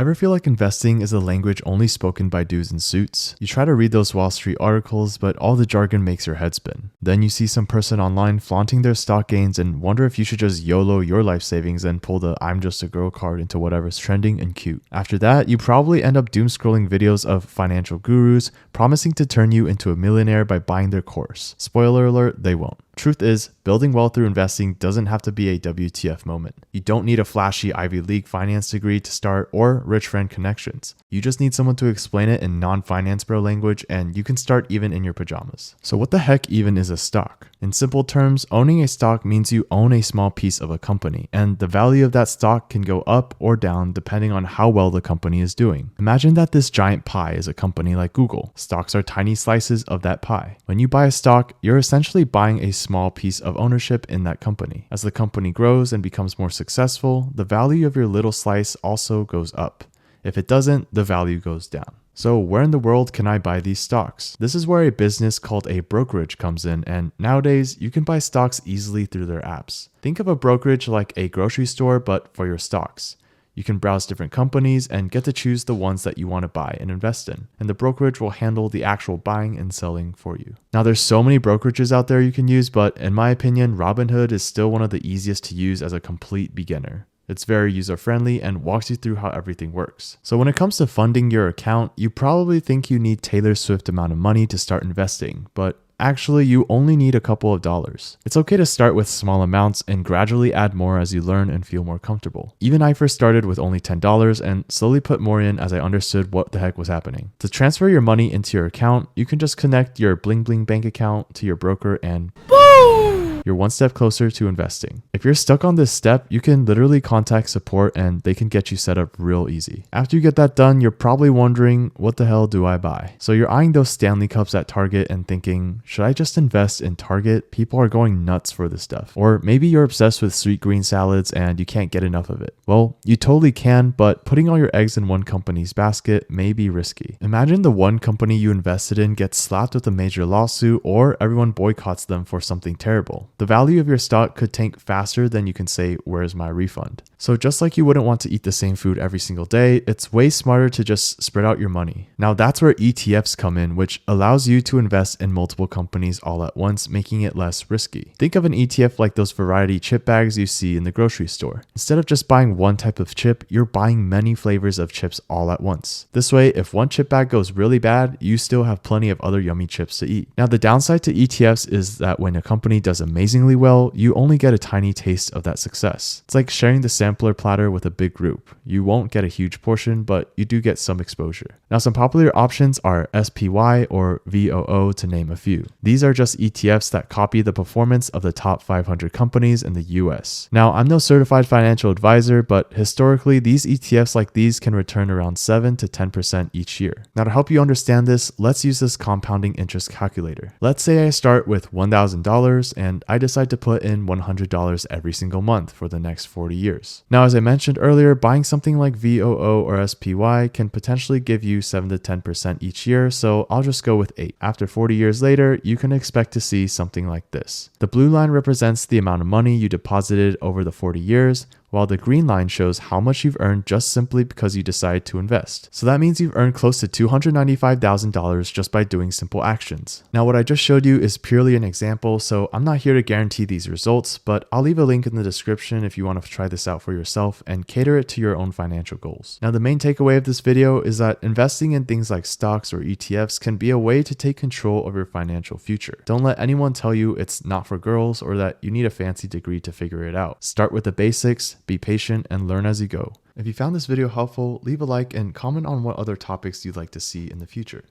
Ever feel like investing is a language only spoken by dudes in suits? You try to read those Wall Street articles, but all the jargon makes your head spin. Then you see some person online flaunting their stock gains and wonder if you should just YOLO your life savings and pull the I'm just a girl card into whatever's trending and cute. After that, you probably end up doom scrolling videos of financial gurus promising to turn you into a millionaire by buying their course. Spoiler alert, they won't. Truth is, building wealth through investing doesn't have to be a WTF moment. You don't need a flashy Ivy League finance degree to start or rich friend connections. You just need someone to explain it in non-finance bro language, and you can start even in your pajamas. So what the heck even is a stock? In simple terms, owning a stock means you own a small piece of a company, and the value of that stock can go up or down depending on how well the company is doing. Imagine that this giant pie is a company like Google. Stocks are tiny slices of that pie. When you buy a stock, you're essentially buying a small piece of ownership in that company. As the company grows and becomes more successful, the value of your little slice also goes up. If it doesn't, the value goes down. So where in the world can I buy these stocks? This is where a business called a brokerage comes in, and nowadays you can buy stocks easily through their apps. Think of a brokerage like a grocery store, but for your stocks. You can browse different companies and get to choose the ones that you want to buy and invest in, and the brokerage will handle the actual buying and selling for you. Now there's so many brokerages out there you can use, but in my opinion, Robinhood is still one of the easiest to use as a complete beginner. It's very user-friendly and walks you through how everything works. So when it comes to funding your account, you probably think you need Taylor Swift amount of money to start investing, but actually, you only need a couple of dollars. It's okay to start with small amounts and gradually add more as you learn and feel more comfortable. Even I first started with only $10 and slowly put more in as I understood what the heck was happening. To transfer your money into your account, you can just connect your bling bling bank account to your broker and boom! You're one step closer to investing. If you're stuck on this step, you can literally contact support and they can get you set up real easy. After you get that done, you're probably wondering, what the hell do I buy? So you're eyeing those Stanley Cups at Target and thinking, should I just invest in Target? People are going nuts for this stuff. Or maybe you're obsessed with sweet green salads and you can't get enough of it. Well, you totally can, but putting all your eggs in one company's basket may be risky. Imagine the one company you invested in gets slapped with a major lawsuit or everyone boycotts them for something terrible. The value of your stock could tank faster than you can say, where's my refund? So just like you wouldn't want to eat the same food every single day, it's way smarter to just spread out your money. Now that's where ETFs come in, which allows you to invest in multiple companies all at once, making it less risky. Think of an ETF like those variety chip bags you see in the grocery store. Instead of just buying one type of chip, you're buying many flavors of chips all at once. This way, if one chip bag goes really bad, you still have plenty of other yummy chips to eat. Now the downside to ETFs is that when a company does amazingly well, you only get a tiny taste of that success. It's like sharing the sampler platter with a big group. You won't get a huge portion, but you do get some exposure. Now some popular options are SPY or VOO to name a few. These are just ETFs that copy the performance of the top 500 companies in the US. Now I'm no certified financial advisor, but historically these ETFs like these can return around 7 to 10% each year. Now to help you understand this, let's use this compounding interest calculator. Let's say I start with $1,000 and I decide to put in $100 every single month for the next 40 years. Now, as I mentioned earlier, buying something like VOO or SPY can potentially give you 7 to 10% each year, so I'll just go with 8. After 40 years later, you can expect to see something like this. The blue line represents the amount of money you deposited over the 40 years, while the green line shows how much you've earned just simply because you decided to invest. So that means you've earned close to $295,000 just by doing simple actions. Now what I just showed you is purely an example, so I'm not here to guarantee these results, but I'll leave a link in the description if you want to try this out for yourself and cater it to your own financial goals. Now the main takeaway of this video is that investing in things like stocks or ETFs can be a way to take control of your financial future. Don't let anyone tell you it's not for girls or that you need a fancy degree to figure it out. Start with the basics, be patient, and learn as you go. If you found this video helpful, leave a like and comment on what other topics you'd like to see in the future.